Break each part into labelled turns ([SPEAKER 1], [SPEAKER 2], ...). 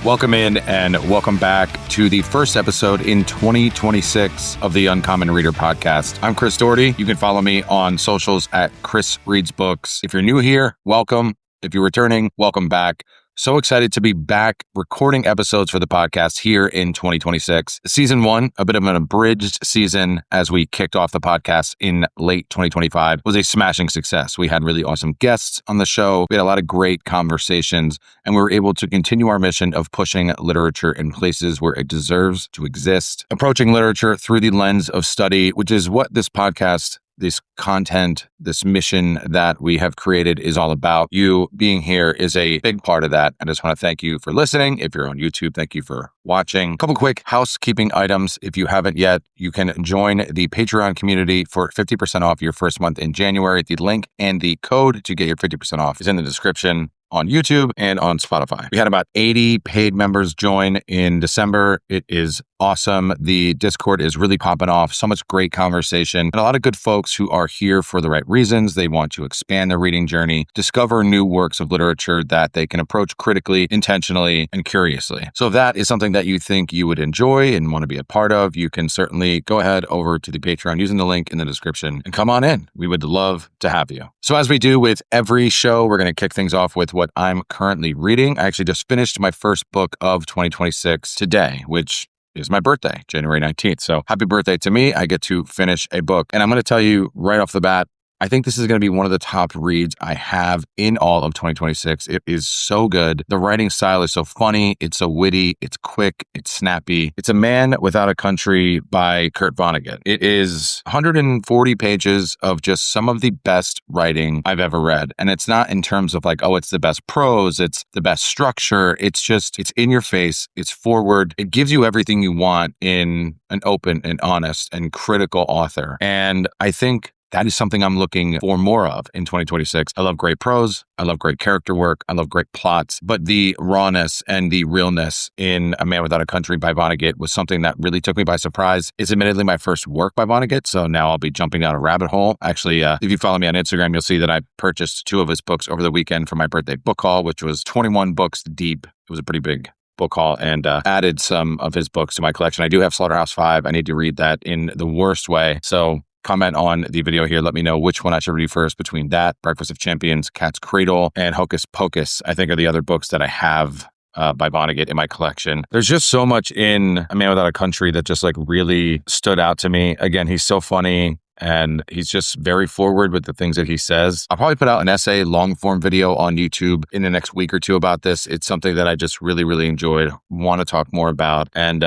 [SPEAKER 1] Welcome in and welcome back to the first episode in 2026 of the Uncommon Reader podcast. I'm Chris Doherty. You can follow me on socials at Chris Reads Books. If you're new here, welcome. If you're returning, welcome back. So excited to be back recording episodes for the podcast here in 2026. Season 1, a bit of an abridged season as we kicked off the podcast in late 2025, was a smashing success. We had really awesome guests on the show. We had a lot of great conversations, and we were able to continue our mission of pushing literature in places where it deserves to exist, approaching literature through the lens of study, which is what this podcast, this content, this mission that we have created is all about. You being here is a big part of that. I just want to thank you for listening. If you're on YouTube, thank you for watching. A couple quick housekeeping items. If you haven't yet, you can join the Patreon community for 50% off your first month in January. The link and the code to get your 50% off is in the description on YouTube and on Spotify. We had about 80 paid members join in December. It is awesome. The Discord is really popping off. So much great conversation and a lot of good folks who are here for the right reasons. They want to expand their reading journey, discover new works of literature that they can approach critically, intentionally, and curiously. So if that is something that you think you would enjoy and want to be a part of, you can certainly go ahead over to the Patreon using the link in the description and come on in. We would love to have you. So as we do with every show, we're going to kick things off with what I'm currently reading. I actually just finished my first book of 2026 today, which is my birthday, January 19th. So happy birthday to me. I get to finish a book. And I'm going to tell you right off the bat, I think this is going to be one of the top reads I have in all of 2026. It is so good. The writing style is so funny. It's so witty. It's quick. It's snappy. It's A Man Without a Country by Kurt Vonnegut. It is 140 pages of just some of the best writing I've ever read. And it's not in terms of like, oh, it's the best prose. It's the best structure. It's just, it's in your face. It's forward. It gives you everything you want in an open and honest and critical author. And I think that is something I'm looking for more of in 2026. I love great prose. I love great character work. I love great plots. But the rawness and the realness in A Man Without a Country by Vonnegut was something that really took me by surprise. It's admittedly my first work by Vonnegut, so now I'll be jumping down a rabbit hole. Actually, if you follow me on Instagram, you'll see that I purchased 2 of his books over the weekend for my birthday book haul, which was 21 books deep. It was a pretty big book haul, and added some of his books to my collection. I do have Slaughterhouse-Five. I need to read that in the worst way. So comment on the video here. Let me know which one I should read first between that, Breakfast of Champions, Cat's Cradle, and Hocus Pocus, I think are the other books that I have by Vonnegut in my collection. There's just so much in A Man Without a Country that just like really stood out to me. Again, he's so funny. And he's just very forward with the things that he says. I'll probably put out an essay, long form video on YouTube in the next week or two about this. It's something that I just really, really enjoyed, want to talk more about. And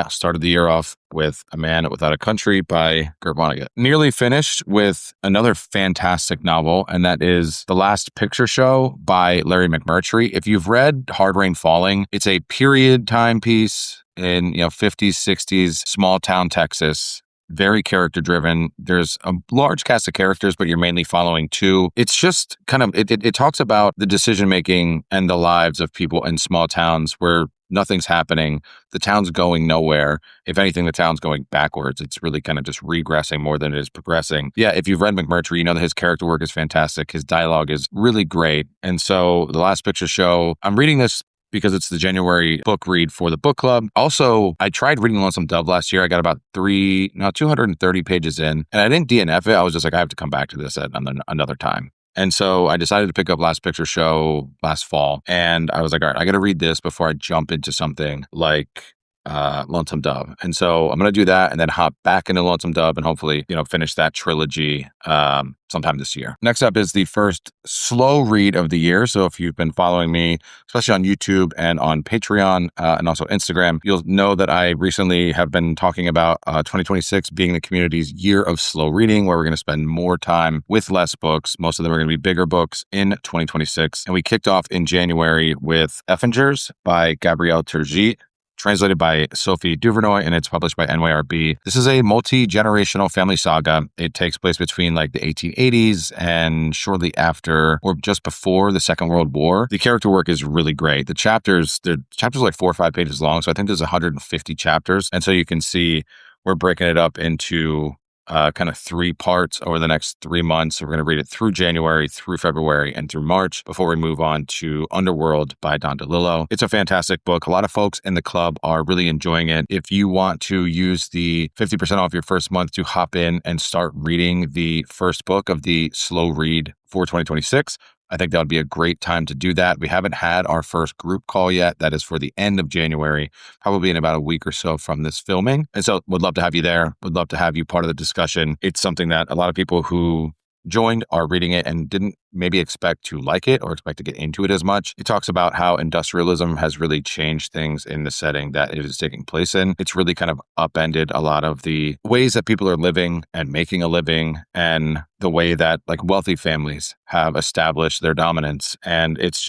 [SPEAKER 1] started the year off with A Man Without a Country by Kurt Vonnegut. Nearly finished with another fantastic novel, and that is The Last Picture Show by Larry McMurtry. If you've read Hard Rain Falling, it's a period timepiece in 50s, 60s, small town Texas. Very character driven. There's a large cast of characters, but you're mainly following 2. It's just kind of, it talks about the decision making and the lives of people in small towns where nothing's happening. The town's going nowhere. If anything, the town's going backwards. It's really kind of just regressing more than it is progressing. Yeah, if you've read McMurtry, you know that his character work is fantastic. His dialogue is really great. And so The Last Picture Show, I'm reading this because it's the January book read for the book club. Also, I tried reading Lonesome Dove last year. I got about 230 pages in, and I didn't DNF it. I was just like, I have to come back to this at another time. And so I decided to pick up Last Picture Show last fall. And I was like, all right, I got to read this before I jump into something like Lonesome Dove. And so I'm going to do that and then hop back into Lonesome Dove and hopefully, finish that trilogy sometime this year. Next up is the first slow read of the year. So if you've been following me, especially on YouTube and on Patreon and also Instagram, you'll know that I recently have been talking about 2026 being the community's year of slow reading, where we're going to spend more time with less books. Most of them are going to be bigger books in 2026. And we kicked off in January with Effingers by Gabrielle Turgit, translated by Sophie Duvernoy, and it's published by NYRB. This is a multi-generational family saga. It takes place between like the 1880s and shortly after or just before the Second World War. The character work is really great. The chapters are like 4 or 5 pages long, so I think there's 150 chapters. And so you can see we're breaking it up into kind of 3 parts over the next 3 months. So we're going to read it through January, through February, and through March before we move on to Underworld by Don DeLillo. It's a fantastic book. A lot of folks in the club are really enjoying it. If you want to use the 50% off your first month to hop in and start reading the first book of the slow read for 2026, I think that would be a great time to do that. We haven't had our first group call yet. That is for the end of January, probably in about a week or so from this filming. And so would love to have you there. Would love to have you part of the discussion. It's something that a lot of people who joined are reading it and didn't maybe expect to like it or expect to get into it as much. It talks about how industrialism has really changed things in the setting that it is taking place in. It's really kind of upended a lot of the ways that people are living and making a living and the way that like wealthy families have established their dominance. And it's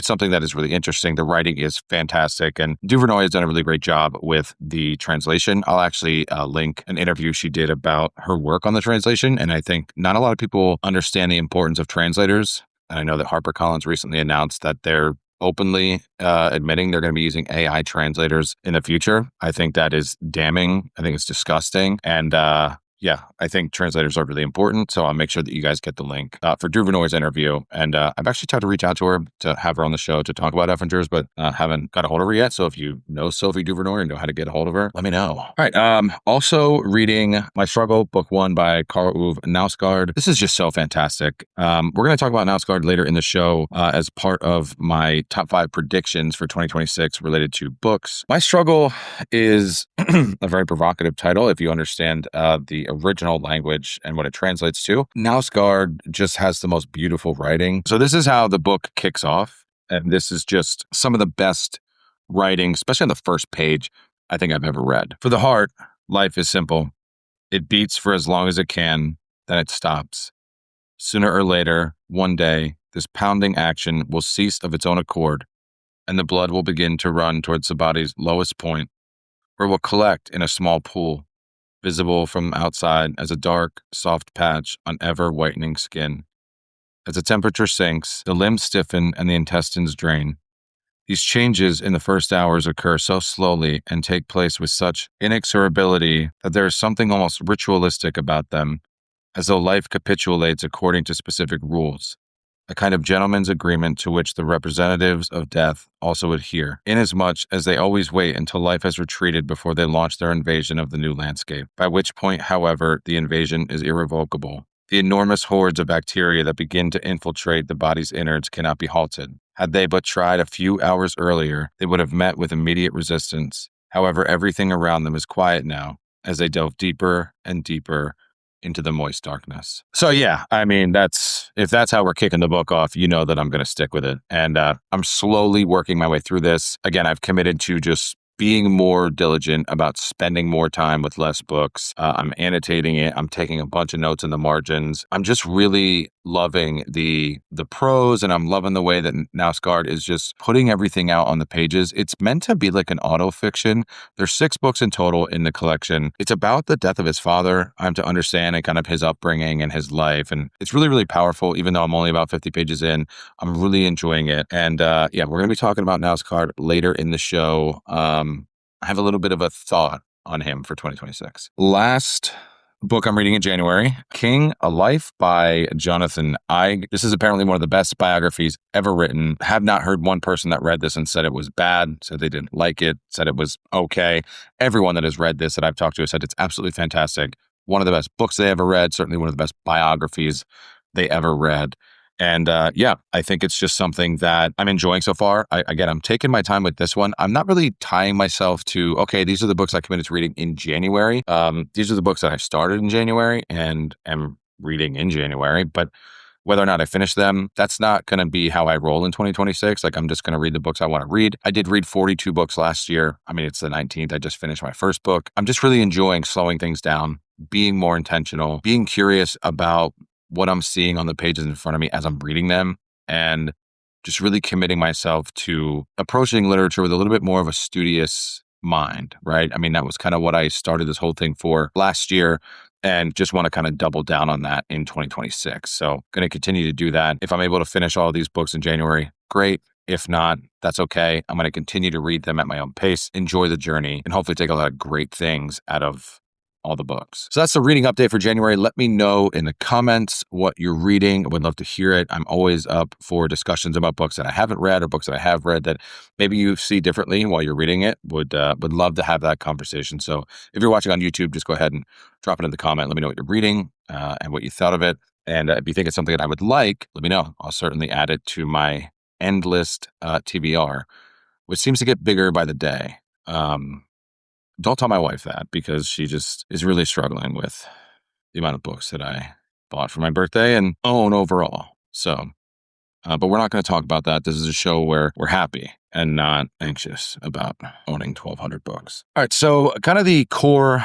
[SPEAKER 1] something that is really interesting. The writing is fantastic. And Duvernoy has done a really great job with the translation. I'll actually link an interview she did about her work on the translation. And I think not a lot of people understand the importance of translators. And I know that HarperCollins recently announced that they're openly admitting they're going to be using AI translators in the future. I think that is damning. I think it's disgusting. And yeah, I think translators are really important. So I'll make sure that you guys get the link for Duvernoy's interview. And I've actually tried to reach out to her to have her on the show to talk about Effingers, but haven't got a hold of her yet. So if you know Sophie Duvernoy and know how to get a hold of her, let me know. All right. Also reading My Struggle, book 1 by Karl Ove Knausgaard. This is just so fantastic. We're going to talk about Knausgaard later in the show as part of my top 5 predictions for 2026 related to books. My Struggle is a very provocative title if you understand the original language and what it translates to. Knausgaard just has the most beautiful writing. So this is how the book kicks off. And this is just some of the best writing, especially on the first page, I think I've ever read. For the heart, life is simple. It beats for as long as it can, then it stops. Sooner or later, one day, this pounding action will cease of its own accord, and the blood will begin to run towards the body's lowest point, where it will collect in a small pool, visible from outside as a dark, soft patch on ever-whitening skin. As the temperature sinks, the limbs stiffen and the intestines drain. These changes in the first hours occur so slowly and take place with such inexorability that there is something almost ritualistic about them, as though life capitulates according to specific rules, a kind of gentleman's agreement to which the representatives of death also adhere, inasmuch as they always wait until life has retreated before they launch their invasion of the new landscape, by which point, however, the invasion is irrevocable. The enormous hordes of bacteria that begin to infiltrate the body's innards cannot be halted. Had they but tried a few hours earlier, they would have met with immediate resistance. However, everything around them is quiet now, as they delve deeper and deeper into the moist darkness. So yeah, I mean, if that's how we're kicking the book off, you know that I'm going to stick with it. And I'm slowly working my way through this. Again, I've committed to just being more diligent about spending more time with less books. I'm annotating it. I'm taking a bunch of notes in the margins. I'm just really loving the prose, and I'm loving the way that Knausgaard is just putting everything out on the pages. It's meant to be like an autofiction. There's 6 books in total in the collection. It's about the death of his father. I'm to understand and kind of his upbringing and his life. And it's really, really powerful, even though I'm only about 50 pages in. I'm really enjoying it. And yeah, we're going to be talking about Knausgaard later in the show. I have a little bit of a thought on him for 2026. Last book I'm reading in January, King, A Life by Jonathan Eig. This is apparently one of the best biographies ever written. Have not heard one person that read this and said it was bad, said they didn't like it, said it was okay. Everyone that has read this that I've talked to has said it's absolutely fantastic. One of the best books they ever read, certainly one of the best biographies they ever read. And yeah, I think it's just something that I'm enjoying so far. I'm taking my time with this one. I'm not really tying myself to, okay, these are the books I committed to reading in January. These are the books that I started in January and am reading in January. But whether or not I finish them, that's not going to be how I roll in 2026. Like, I'm just going to read the books I want to read. I did read 42 books last year. I mean, it's the 19th. I just finished my first book. I'm just really enjoying slowing things down, being more intentional, being curious about what I'm seeing on the pages in front of me as I'm reading them, and just really committing myself to approaching literature with a little bit more of a studious mind, right? I mean, that was kind of what I started this whole thing for last year, and just want to kind of double down on that in 2026. So going to continue to do that. If I'm able to finish all of these books in January, great. If not, that's okay. I'm going to continue to read them at my own pace, enjoy the journey, and hopefully take a lot of great things out of all the books. So that's the reading update for January. Let me know in the comments what you're reading. I would love to hear it. I'm always up for discussions about books that I haven't read or books that I have read that maybe you see differently while you're reading it. Would love to have that conversation. So if you're watching on YouTube, just go ahead and drop it in the comment. Let me know what you're reading and what you thought of it. And if you think it's something that I would like, let me know. I'll certainly add it to my end list TBR, which seems to get bigger by the day. Don't tell my wife that, because she just is really struggling with the amount of books that I bought for my birthday and own overall. So, but we're not going to talk about that. This is a show where we're happy and not anxious about owning 1,200 books. All right. So kind of the core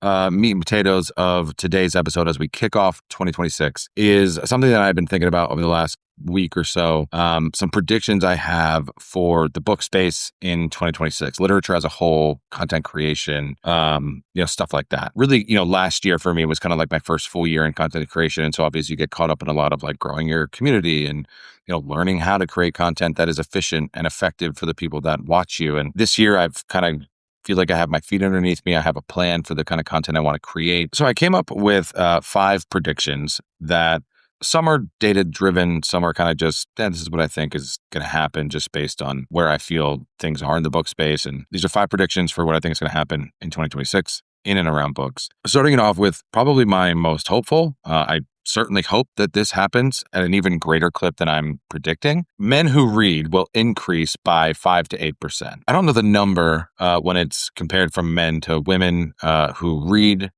[SPEAKER 1] meat and potatoes of today's episode as we kick off 2026 is something that I've been thinking about over the last week or so. Some predictions I have for the book space in 2026, literature as a whole, content creation, stuff like that. Really, last year for me was kind of like my first full year in content creation. And so obviously you get caught up in a lot of like growing your community and, learning how to create content that is efficient and effective for the people that watch you. And this year I've kind of feel like I have my feet underneath me. I have a plan for the kind of content I want to create. So I came up with 5 predictions that some are data driven, some are kind of just, this is what I think is going to happen just based on where I feel things are in the book space. And these are 5 predictions for what I think is going to happen in 2026 in and around books. Starting it off with probably my most hopeful. I certainly hope that this happens at an even greater clip than I'm predicting. Men who read will increase by 5 to 8%. I don't know the number when it's compared from men to women who read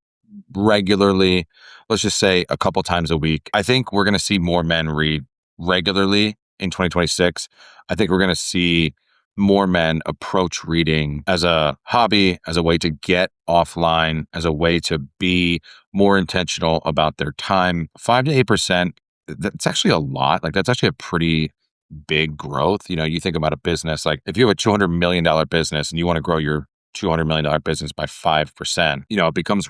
[SPEAKER 1] regularly. Let's just say a couple times a week. I think we're going to see more men read regularly in 2026. I think we're going to see more men approach reading as a hobby, as a way to get offline, as a way to be more intentional about their time. 5 to 8%, that's actually a lot. Like, that's actually a pretty big growth. You think about a business, like if you have a $200 million business and you want to grow your $200 million business by 5%, it becomes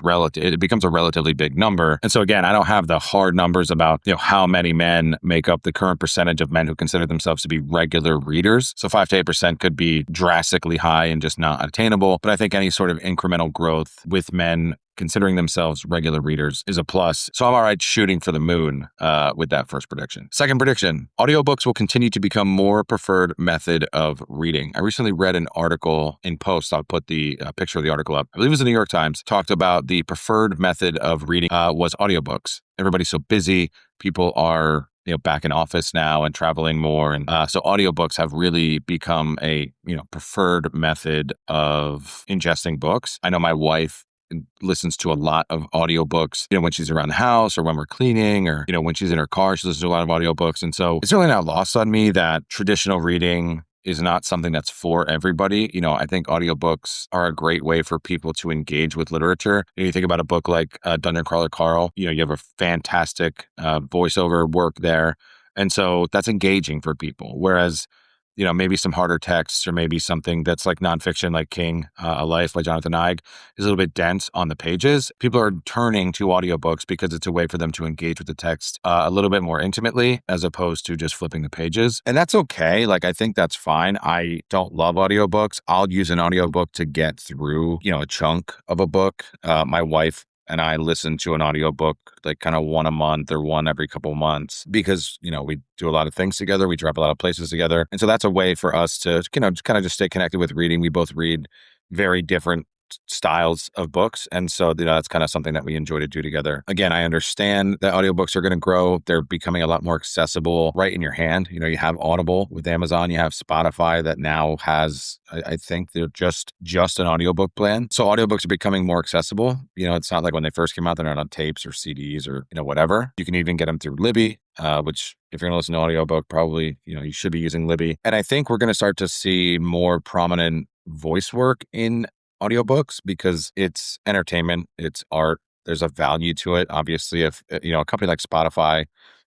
[SPEAKER 1] a relatively big number. And so again, I don't have the hard numbers about, how many men make up the current percentage of men who consider themselves to be regular readers. So 5 to 8% could be drastically high and just not attainable. But I think any sort of incremental growth with men considering themselves regular readers is a plus. So I'm all right shooting for the moon with that first prediction. Second prediction, audiobooks will continue to become more preferred method of reading. I recently read an article in Post. I'll put the picture of the article up. I believe it was the New York Times, talked about the preferred method of reading was audiobooks. Everybody's so busy. People are back in office now and traveling more. And so audiobooks have really become a, preferred method of ingesting books. I know my wife listens to a lot of audiobooks, when she's around the house or when we're cleaning or, when she's in her car, she listens to a lot of audiobooks. And so it's really not lost on me that traditional reading is not something that's for everybody. I think audiobooks are a great way for people to engage with literature. You think about a book like Dungeon Crawler Carl, you have a fantastic voiceover work there. And so that's engaging for people. Whereas maybe some harder texts or maybe something that's like nonfiction, like King, A Life by Jonathan Eig, is a little bit dense on the pages. People are turning to audiobooks because it's a way for them to engage with the text a little bit more intimately as opposed to just flipping the pages. And that's okay. Like, I think that's fine. I don't love audiobooks. I'll use an audiobook to get through, a chunk of a book. My wife and I listen to an audiobook like kind of one a month or one every couple months because, we do a lot of things together. We drive a lot of places together. And so that's a way for us to, kind of just stay connected with reading. We both read very different styles of books. And so, that's kind of something that we enjoy to do together. Again, I understand that audiobooks are going to grow. They're becoming a lot more accessible right in your hand. You have Audible with Amazon, you have Spotify that now has, I think they're just an audiobook plan. So audiobooks are becoming more accessible. It's not like when they first came out, they're not on tapes or CDs or, whatever. You can even get them through Libby, which if you're going to listen to audiobook, probably, you should be using Libby. And I think we're going to start to see more prominent voice work in audiobooks because it's entertainment, it's art, there's a value to it. Obviously, if a company like Spotify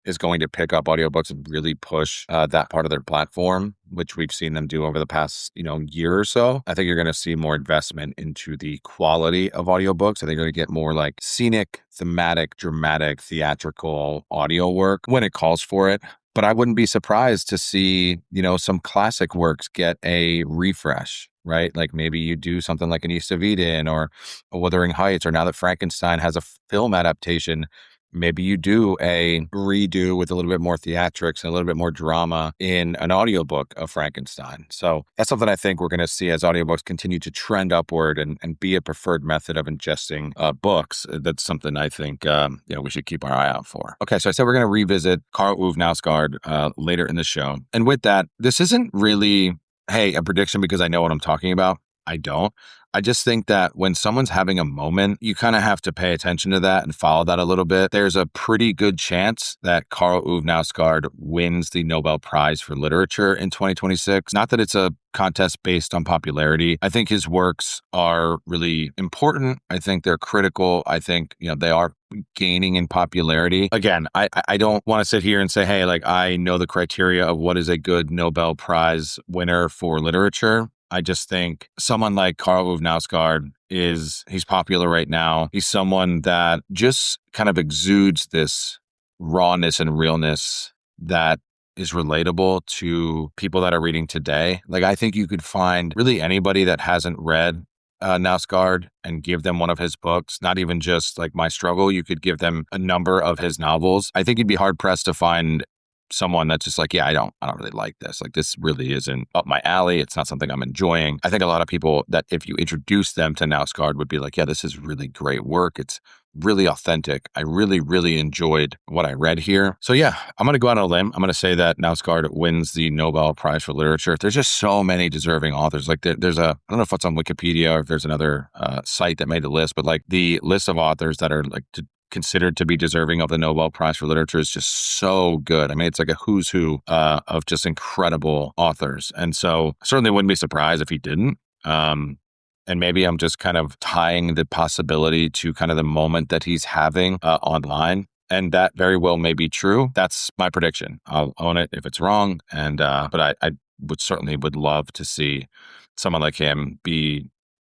[SPEAKER 1] is going to pick up audiobooks and really push that part of their platform, which we've seen them do over the past, year or so, I think you're going to see more investment into the quality of audiobooks. I think you're going to get more like scenic, thematic, dramatic, theatrical audio work when it calls for it. But I wouldn't be surprised to see, some classic works get a refresh. right? Like maybe you do something like an East of Eden or a Wuthering Heights, or now that Frankenstein has a film adaptation, maybe you do a redo with a little bit more theatrics and a little bit more drama in an audiobook of Frankenstein. So that's something I think we're going to see as audiobooks continue to trend upward and be a preferred method of ingesting books. That's something I think we should keep our eye out for. Okay, so I said we're going to revisit Karl Ove Knausgaard later in the show. And with that, this isn't really, hey, a prediction because I know what I'm talking about. I don't. I just think that when someone's having a moment, you kind of have to pay attention to that and follow that a little bit. There's a pretty good chance that Karl Ove Knausgaard wins the Nobel Prize for Literature in 2026. Not that it's a contest based on popularity. I think his works are really important. I think they're critical. I think, they are gaining in popularity. Again, I don't want to sit here and say, hey, like I know the criteria of what is a good Nobel Prize winner for literature. I just think someone like Karl Ove Knausgaard he's popular right now. He's someone that just kind of exudes this rawness and realness that is relatable to people that are reading today. Like I think you could find really anybody that hasn't read Knausgaard and give them one of his books, not even just like My Struggle. You could give them a number of his novels. I think you'd be hard pressed to find someone that's just like, yeah, I don't really like this. Like this really isn't up my alley. It's not something I'm enjoying. I think a lot of people that if you introduce them to Knausgaard would be like, yeah, this is really great work. It's really authentic. I really, really enjoyed what I read here. So yeah, I'm going to go out on a limb. I'm going to say that Knausgaard wins the Nobel Prize for Literature. There's just so many deserving authors. Like there's I don't know if it's on Wikipedia or if there's another site that made the list, but like the list of authors that are like considered to be deserving of the Nobel Prize for Literature is just so good. I mean, it's like a who's who of just incredible authors. And so I certainly wouldn't be surprised if he didn't. And maybe I'm just kind of tying the possibility to kind of the moment that he's having online. And that very well may be true. That's my prediction. I'll own it if it's wrong. And but I would love to see someone like him be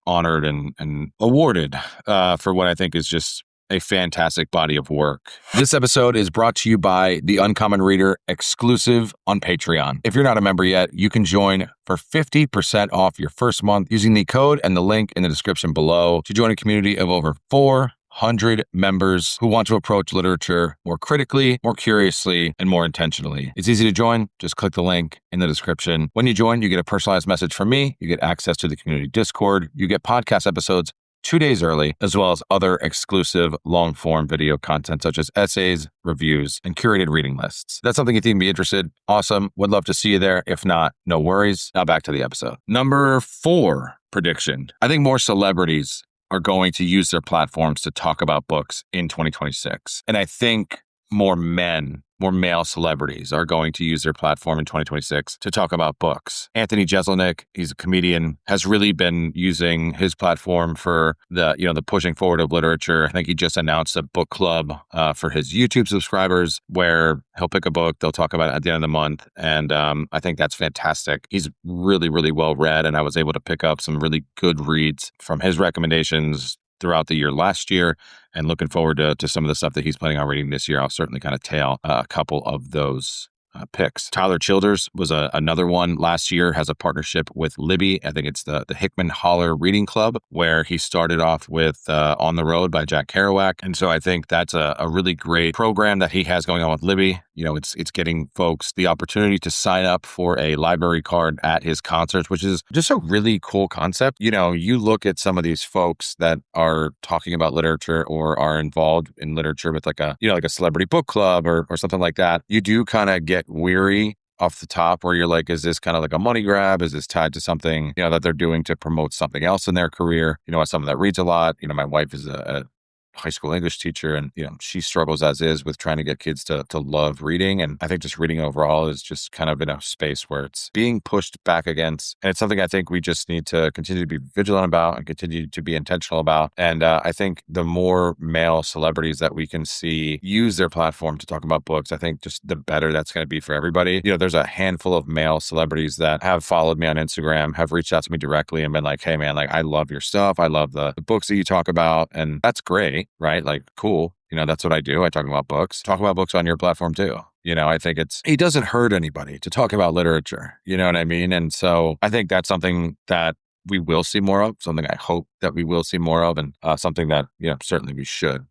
[SPEAKER 1] honored and awarded for what I think is just a fantastic body of work. This episode is brought to you by The Uncommon Reader exclusive on Patreon. If you're not a member yet, you can join for 50% off your first month using the code and the link in the description below to join a community of over 400 members who want to approach literature more critically, more curiously, and more intentionally. It's easy to join. Just click the link in the description. When you join, you get a personalized message from me. You get access to the community Discord. You get podcast episodes 2 days early, as well as other exclusive long-form video content such as essays, reviews, and curated reading lists. If that's something you think would be interested, awesome. Would love to see you there. If not, no worries. Now back to the episode. Number 4 prediction. I think more celebrities are going to use their platforms to talk about books in 2026. And I think more male celebrities are going to use their platform in 2026 to talk about books. Anthony Jeselnik, he's a comedian, has really been using his platform for the pushing forward of literature. I think he just announced a book club for his YouTube subscribers where he'll pick a book, they'll talk about it at the end of the month. And I think that's fantastic. He's really, really well read, and I was able to pick up some really good reads from his recommendations throughout the year last year, and looking forward to some of the stuff that he's planning on reading this year. I'll certainly kind of tail a couple of those picks. Tyler Childers was another one last year, has a partnership with Libby. I think it's the Hickman Holler Reading Club, where he started off with On the Road by Jack Kerouac. And so I think that's a really great program that he has going on with Libby. It's getting folks the opportunity to sign up for a library card at his concerts, which is just a really cool concept. You look at some of these folks that are talking about literature or are involved in literature with like a celebrity book club or something like that. You do kind of get weary off the top where you're like, is this kind of like a money grab? Is this tied to something, that they're doing to promote something else in their career? As someone that reads a lot, my wife is a high school English teacher, and she struggles as is with trying to get kids to love reading. And I think just reading overall is just kind of in a space where it's being pushed back against, and it's something I think we just need to continue to be vigilant about and continue to be intentional about. And I think the more male celebrities that we can see use their platform to talk about books, I think just the better that's going to be for everybody. There's a handful of male celebrities that have followed me on Instagram, have reached out to me directly and been like, hey man, like I love your stuff. I love the books that you talk about, and that's great. Right? Like, cool. That's what I do. I talk about books. Talk about books on your platform too. I think it doesn't hurt anybody to talk about literature. You know what I mean? And so I think that's something that we will see more of, something I hope that we will see more of, and something that, certainly we should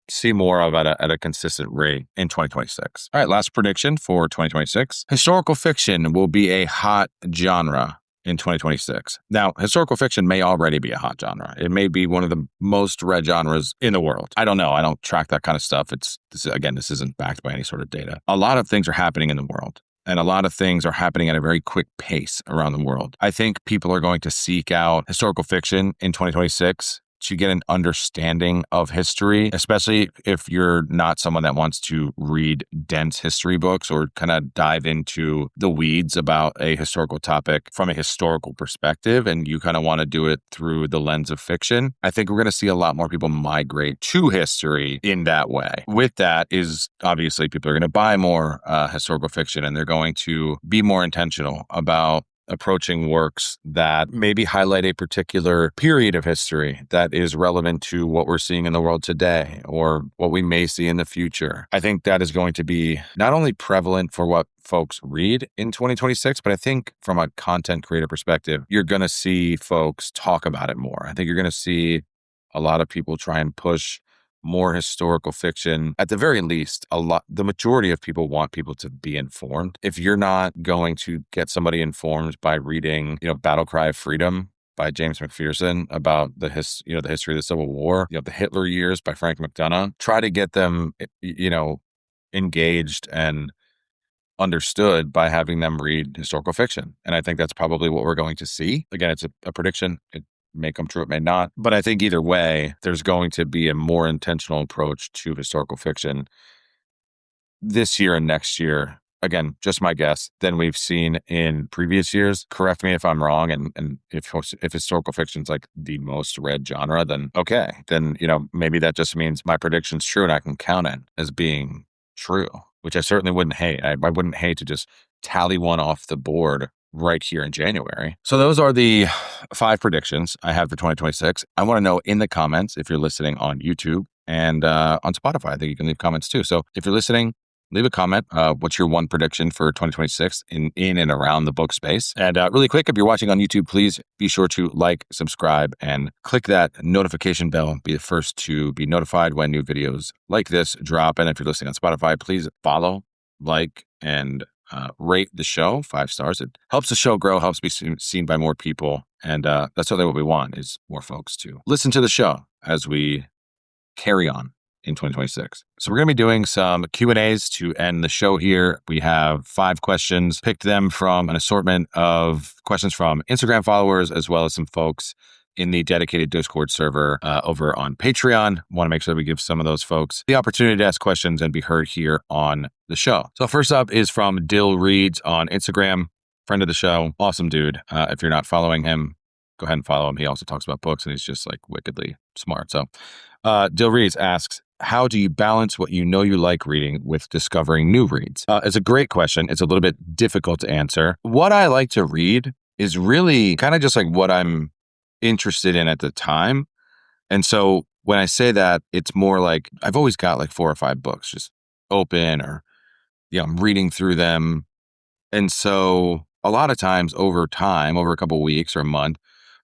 [SPEAKER 1] see more of at a consistent rate in 2026. All right, last prediction for 2026. Historical fiction will be a hot genre in 2026. Now, historical fiction may already be a hot genre. It may be one of the most read genres in the world. I don't know. I don't track that kind of stuff. This isn't backed by any sort of data. A lot of things are happening in the world. And a lot of things are happening at a very quick pace around the world. I think people are going to seek out historical fiction in 2026 to get an understanding of history, especially if you're not someone that wants to read dense history books or kind of dive into the weeds about a historical topic from a historical perspective, and you kind of want to do it through the lens of fiction. I think we're going to see a lot more people migrate to history in that way. With that is obviously people are going to buy more historical fiction, and they're going to be more intentional about approaching works that maybe highlight a particular period of history that is relevant to what we're seeing in the world today or what we may see in the future. I think that is going to be not only prevalent for what folks read in 2026, but I think from a content creator perspective, you're going to see folks talk about it more. I think you're going to see a lot of people try and push more historical fiction. At the very least, the majority of people want people to be informed. If you're not going to get somebody informed by reading, Battle Cry of Freedom by James McPherson about the history of the Civil War, the Hitler Years by Frank McDonough, try to get them, engaged and understood by having them read historical fiction. And I think that's probably what we're going to see. Again, it's a prediction. It may come true, it may not. But I think either way, there's going to be a more intentional approach to historical fiction this year and next year. Again, just my guess, than we've seen in previous years. Correct me if I'm wrong. And if historical fiction is like the most read genre, then okay. Then, maybe that just means my prediction's true and I can count it as being true, which I certainly wouldn't hate. I wouldn't hate to just tally one off the board right here in January. So those are the 5 predictions I have for 2026. I want to know in the comments if you're listening on YouTube and on Spotify. I think you can leave comments too. So if you're listening, leave a comment. What's your one prediction for 2026 in and around the book space? And really quick, if you're watching on YouTube, please be sure to like, subscribe, and click that notification bell. Be the first to be notified when new videos like this drop. And if you're listening on Spotify, please follow, like, and rate the show 5 stars. It helps the show grow, helps be seen by more people. And that's really what we want, is more folks to listen to the show as we carry on in 2026. So we're going to be doing some Q&As to end the show here. We have 5 questions, picked them from an assortment of questions from Instagram followers, as well as some folks in the dedicated Discord server over on Patreon. Want to make sure that we give some of those folks the opportunity to ask questions and be heard here on the show. So first up is from Dill Reads on Instagram, friend of the show, awesome dude. If you're not following him, go ahead and follow him. He also talks about books and he's just like wickedly smart. So Dill Reads asks, how do you balance what you like reading with discovering new reads? It's a great question. It's a little bit difficult to answer. What I like to read is really kind of just like what I'm interested in at the time. And so when I say that, it's more like I've always got like 4 or 5 books just open, or I'm reading through them. And so a lot of times over time, over a couple of weeks or a month,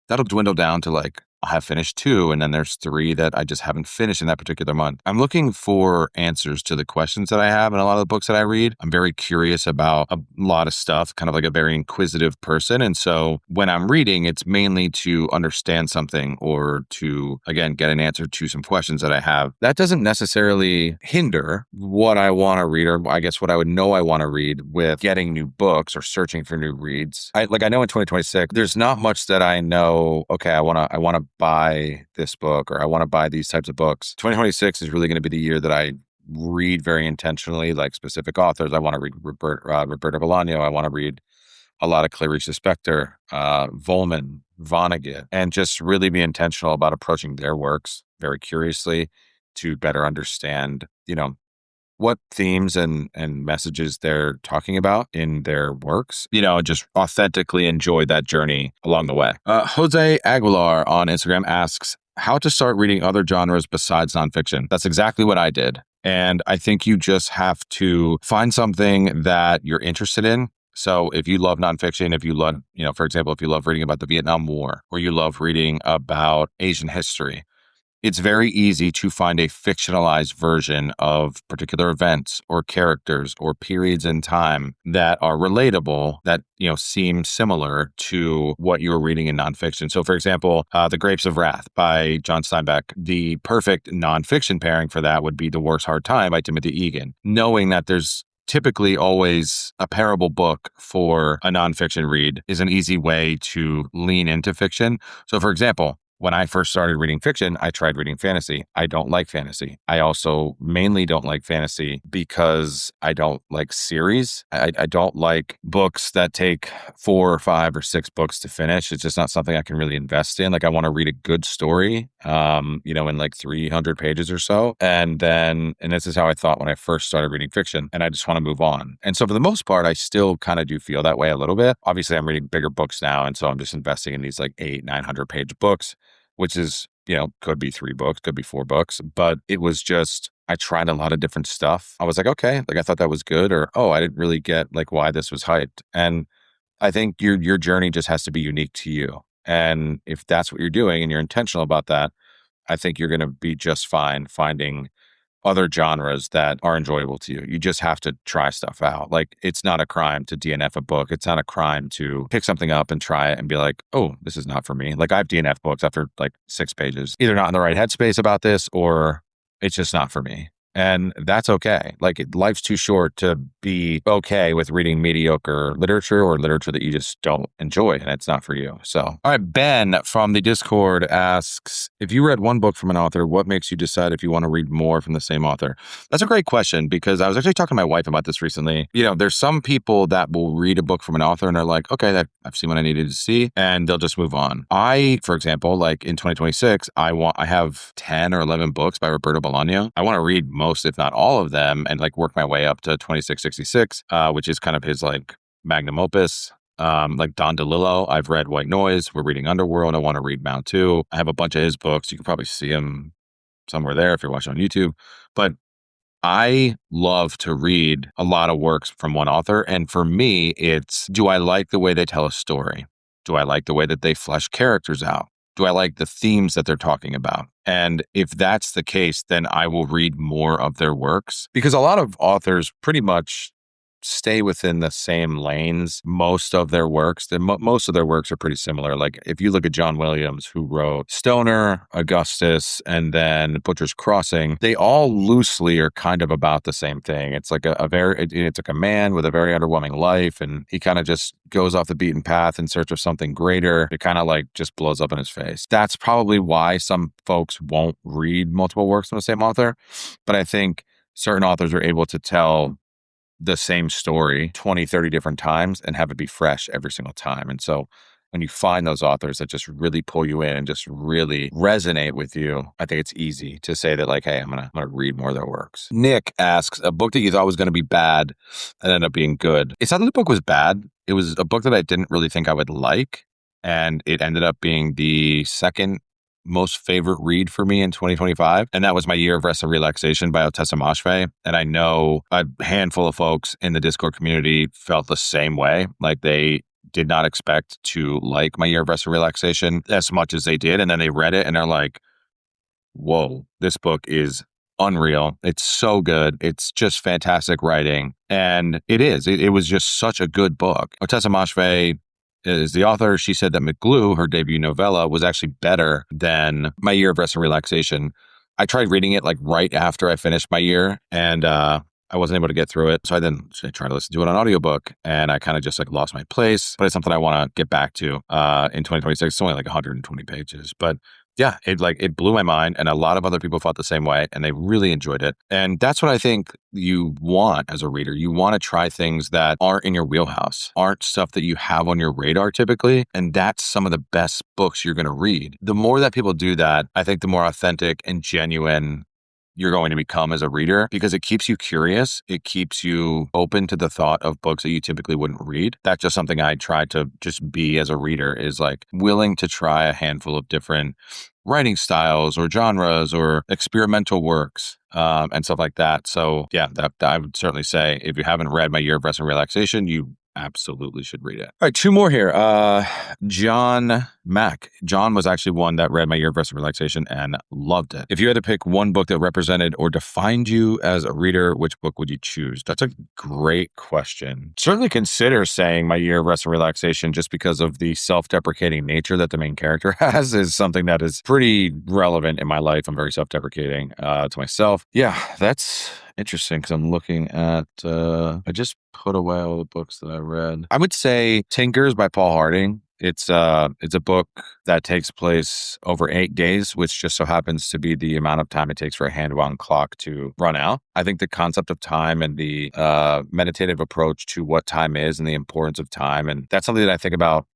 [SPEAKER 1] that'll dwindle down to like I'll have finished 2, and then there's 3 that I just haven't finished in that particular month. I'm looking for answers to the questions that I have in a lot of the books that I read. I'm very curious about a lot of stuff, kind of like a very inquisitive person. And so when I'm reading, it's mainly to understand something or to, again, get an answer to some questions that I have. That doesn't necessarily hinder what I want to read, or I guess what I would know I want to read with getting new books or searching for new reads. I know in 2026, there's not much that I know, okay, I want to buy this book, or I want to buy these types of books. 2026 is really going to be the year that I read very intentionally, like specific authors. I want to read Roberta Bolaño. I want to read a lot of Clarice Lispector, Volman, Vonnegut, and just really be intentional about approaching their works very curiously to better understand, what themes and messages they're talking about in their works, just authentically enjoy that journey along the way. Jose Aguilar on Instagram asks, how to start reading other genres besides nonfiction. That's exactly what I did. And I think you just have to find something that you're interested in So if you love nonfiction, if you love, for example, if you love reading about the Vietnam War or you love reading about Asian history, it's very easy to find a fictionalized version of particular events or characters or periods in time that are relatable, that, seem similar to what you were reading in nonfiction. So, for example, The Grapes of Wrath by John Steinbeck, the perfect nonfiction pairing for that would be The War's Hard Time by Timothy Egan. Knowing that there's typically always a parable book for a nonfiction read is an easy way to lean into fiction. So, for example, when I first started reading fiction, I tried reading fantasy. I don't like fantasy. I also mainly don't like fantasy because I don't like series. I don't like books that take 4 or 5 or 6 books to finish. It's just not something I can really invest in. Like I want to read a good story, in like 300 pages or so. And this is how I thought when I first started reading fiction, and I just want to move on. And so for the most part, I still kind of do feel that way a little bit. Obviously, I'm reading bigger books now. And so I'm just investing in these like 900 page books, which is, could be 3 books, could be 4 books, but it was just, I tried a lot of different stuff. I was like, okay, like I thought that was good, or, oh, I didn't really get like why this was hyped. And I think your journey just has to be unique to you. And if that's what you're doing and you're intentional about that, I think you're going to be just fine finding other genres that are enjoyable to you. You just have to try stuff out. Like it's not a crime to DNF a book. It's not a crime to pick something up and try it and be like, oh, this is not for me. Like I've DNF books after like 6 pages, either not in the right headspace about this or it's just not for me. And that's okay. Like life's too short to be okay with reading mediocre literature or literature that you just don't enjoy and it's not for you. So, all right, Ben from the Discord asks, if you read one book from an author, what makes you decide if you want to read more from the same author? That's a great question because I was actually talking to my wife about this recently. There's some people that will read a book from an author and they're like, okay, I've seen what I needed to see, and they'll just move on. I, for example, like in 2026, I have 10 or 11 books by Roberto Bolaño. I want to read most, if not all of them, and like work my way up to 2666, which is kind of his like magnum opus. Like Don DeLillo, I've read White Noise. We're reading Underworld. I want to read Mount 2. I have a bunch of his books. You can probably see him somewhere there if you're watching on YouTube. But I love to read a lot of works from one author. And for me, it's, do I like the way they tell a story? Do I like the way that they flesh characters out? Do I like the themes that they're talking about? And if that's the case, then I will read more of their works, because a lot of authors pretty much stay within the same lanes. Most of their works, most of their works are pretty similar. Like if you look at John Williams, who wrote Stoner, Augustus, and then Butcher's Crossing, they all loosely are kind of about the same thing. It's like it's like a man with a very underwhelming life, and he kind of just goes off the beaten path in search of something greater. It kind of like just blows up in his face. That's probably why some folks won't read multiple works from the same author. But I think certain authors are able to tell the same story 20, 30 different times and have it be fresh every single time. And so when you find those authors that just really pull you in and just really resonate with you, I think it's easy to say that like, hey, I'm gonna read more of their works. Nick asks, a book that you thought was going to be bad and ended up being good. It's not that the book was bad. It was a book that I didn't really think I would like. And it ended up being the second most favorite read for me in 2025. And that was My Year of Rest and Relaxation by Ottessa Moshfegh. And I know a handful of folks in the Discord community felt the same way. Like they did not expect to like My Year of Rest and Relaxation as much as they did. And then they read it and they're like, whoa, this book is unreal. It's so good. It's just fantastic writing. And it is. It was just such a good book. Ottessa Moshfegh is the author. She said that McGlue, her debut novella, was actually better than My Year of Rest and Relaxation. I tried reading it like right after I finished my year, and I wasn't able to get through it. So I tried to listen to it on audiobook, and I kind of just like lost my place. But it's something I want to get back to in 2026. It's only like 120 pages, but yeah, it blew my mind, and a lot of other people felt the same way, and they really enjoyed it. And that's what I think you want as a reader. You want to try things that aren't in your wheelhouse, aren't stuff that you have on your radar typically, and that's some of the best books you're going to read. The more that people do that, I think the more authentic and genuine you're going to become as a reader, because it keeps you curious. It keeps you open to the thought of books that you typically wouldn't read. That's just something I try to just be as a reader, is like willing to try a handful of different writing styles or genres or experimental works and stuff like that. So yeah, that I would certainly say if you haven't read My Year of Rest and Relaxation, you absolutely should read it. All right, two more here. John Mack. John was actually one that read My Year of Rest and Relaxation and loved it. If you had to pick one book that represented or defined you as a reader, which book would you choose? That's a great question. Certainly consider saying My Year of Rest and Relaxation, just because of the self-deprecating nature that the main character has is something that is pretty relevant in my life. I'm very self-deprecating to myself. Yeah, that's interesting, because I'm looking at, I just put away all the books that I read. I would say Tinkers by Paul Harding. It's a book that takes place over 8 days, which just so happens to be the amount of time it takes for a hand-wound clock to run out. I think the concept of time and the meditative approach to what time is and the importance of time, and that's something that I think about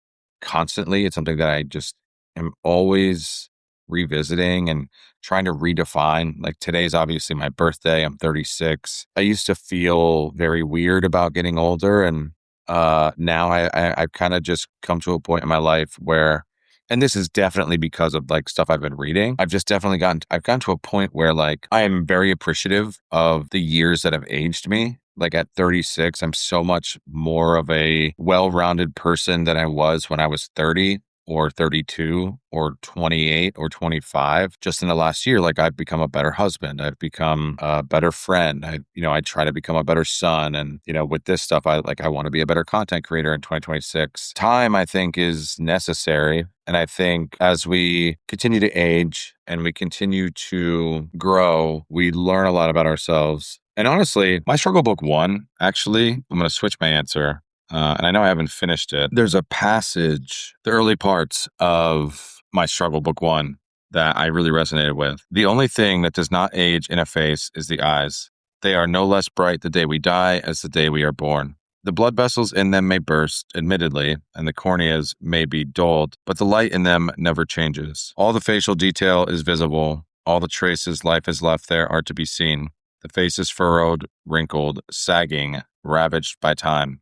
[SPEAKER 1] constantly. It's something that I just am always revisiting and trying to redefine. Like, today's obviously my birthday. I'm 36. I used to feel very weird about getting older, and now I've kind of just come to a point in my life where, and this is definitely because of like stuff I've been reading, I've gotten to a point where like I am very appreciative of the years that have aged me. Like at 36, I'm so much more of a well-rounded person than I was when I was 30 or 32 or 28 or 25. Just in the last year, like I've become a better husband. I've become a better friend. I try to become a better son. And, with this stuff, I want to be a better content creator in 2026. Time, I think, is necessary. And I think as we continue to age and we continue to grow, we learn a lot about ourselves. And honestly, my struggle book one, actually, I'm going to switch my answer. And I know I haven't finished it. There's a passage, the early parts of my struggle book one, that I really resonated with. The only thing that does not age in a face is the eyes. They are no less bright the day we die as the day we are born. The blood vessels in them may burst, admittedly, and the corneas may be dulled, but the light in them never changes. All the facial detail is visible. All the traces life has left there are to be seen. The face is furrowed, wrinkled, sagging, ravaged by time.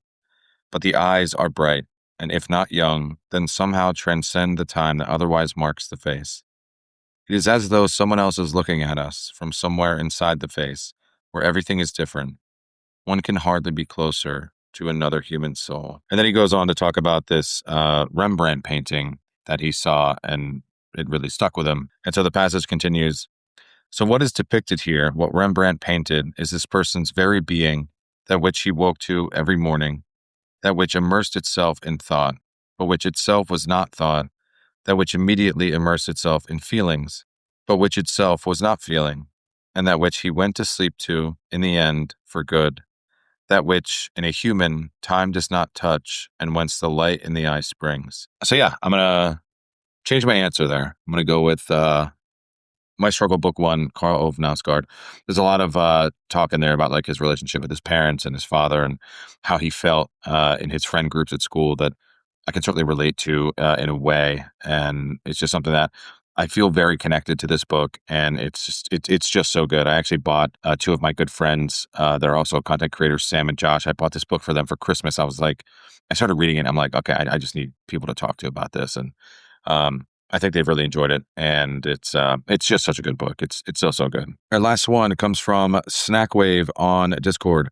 [SPEAKER 1] But the eyes are bright, and if not young, then somehow transcend the time that otherwise marks the face. It is as though someone else is looking at us from somewhere inside the face, where everything is different. One can hardly be closer to another human soul. And then he goes on to talk about this Rembrandt painting that he saw, and it really stuck with him. And so the passage continues. So what is depicted here, what Rembrandt painted, is this person's very being, that which he woke to every morning, that which immersed itself in thought, but which itself was not thought, that which immediately immersed itself in feelings, but which itself was not feeling, and that which he went to sleep to, in the end, for good, that which, in a human, time does not touch, and whence the light in the eye springs. So yeah, I'm going to change my answer there. I'm going to go with my struggle book one, Karl Ove Knausgaard. There's a lot of talk in there about like his relationship with his parents and his father, and how he felt in his friend groups at school that I can certainly relate to in a way. And it's just something that I feel very connected to this book, and it's just so good. I actually bought two of my good friends. They're also content creators, Sam and Josh. I bought this book for them for Christmas. I started reading it, and I'm like, okay, I just need people to talk to about this. And I think they've really enjoyed it, and it's just such a good book. It's so good. Our last one comes from Snackwave on Discord.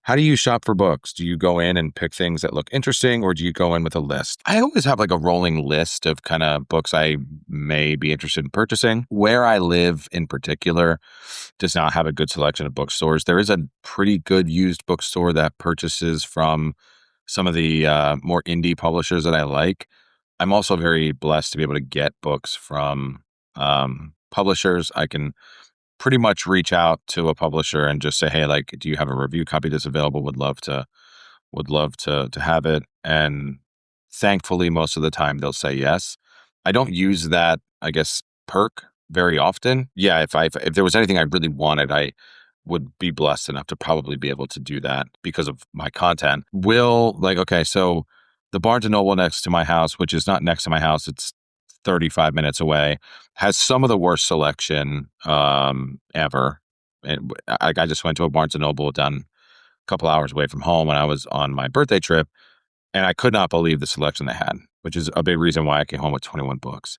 [SPEAKER 1] How do you shop for books? Do you go in and pick things that look interesting, or do you go in with a list? I always have like a rolling list of kind of books I may be interested in purchasing. Where I live in particular does not have a good selection of bookstores. There is a pretty good used bookstore that purchases from some of the more indie publishers that I like. I'm also very blessed to be able to get books from publishers. I can pretty much reach out to a publisher and just say, hey, like, do you have a review copy that's available? Would love to have it. And thankfully, most of the time they'll say yes. I don't use that, I guess, perk very often. Yeah, if there was anything I really wanted, I would be blessed enough to probably be able to do that because of my content. So the Barnes & Noble next to my house, which is not next to my house, it's 35 minutes away, has some of the worst selection ever. And I just went to a Barnes & Noble down a couple hours away from home when I was on my birthday trip, and I could not believe the selection they had, which is a big reason why I came home with 21 books.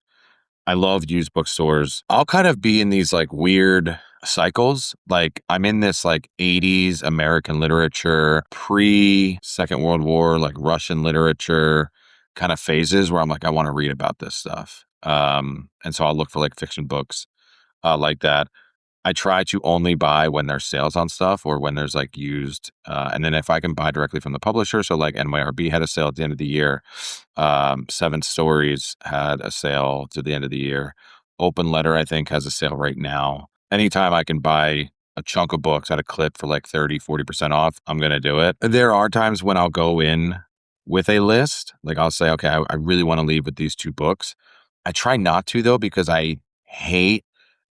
[SPEAKER 1] I love used bookstores. I'll kind of be in these like weird cycles. Like I'm in this like 80s American literature, pre Second World War, like Russian literature kind of phases where I'm like, I want to read about this stuff. And so I'll look for like fiction books like that. I try to only buy when there's sales on stuff or when there's like used. And then if I can buy directly from the publisher, so like NYRB had a sale at the end of the year. Seven Stories had a sale to the end of the year. Open Letter, I think, has a sale right now. Anytime I can buy a chunk of books at a clip for like 30-40% off, I'm going to do it. There are times when I'll go in with a list. Like I'll say, okay, I really want to leave with these two books. I try not to though, because I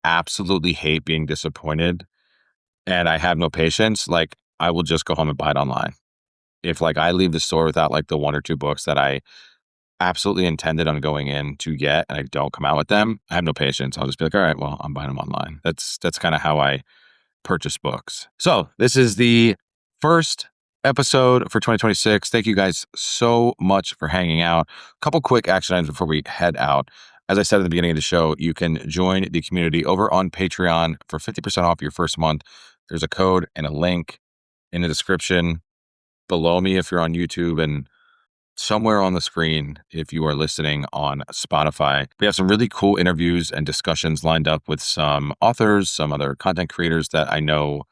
[SPEAKER 1] absolutely hate being disappointed and I have no patience. Like I will just go home and buy it online. If like I leave the store without like the one or two books that I absolutely intended on going in to get and I don't come out with them, I have no patience. I'll just be like, all right, well, I'm buying them online. That's kind of how I purchase books. So this is the first episode for 2026. Thank you guys so much for hanging out. A couple quick action items before we head out. As I said at the beginning of the show, you can join the community over on Patreon for 50% off your first month. There's a code and a link in the description below me if you're on YouTube, and somewhere on the screen if you are listening on Spotify. We have some really cool interviews and discussions lined up with some authors, some other content creators that I know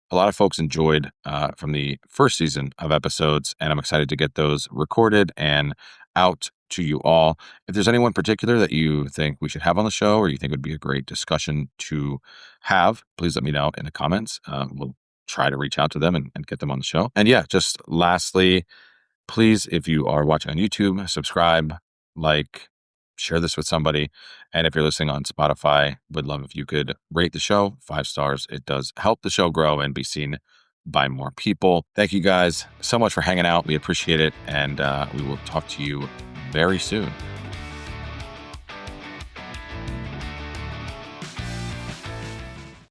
[SPEAKER 1] a lot of folks enjoyed from the first season of episodes, and I'm excited to get those recorded and out to you all. If there's anyone particular that you think we should have on the show or you think would be a great discussion to have, please let me know in the comments. We'll try to reach out to them and get them on the show. And yeah, just lastly, please, if you are watching on YouTube, subscribe, like, share this with somebody. And if you're listening on Spotify, would love if you could rate the show 5 stars. It does help the show grow and be seen by more people. Thank you guys so much for hanging out. We appreciate it. And we will talk to you very soon.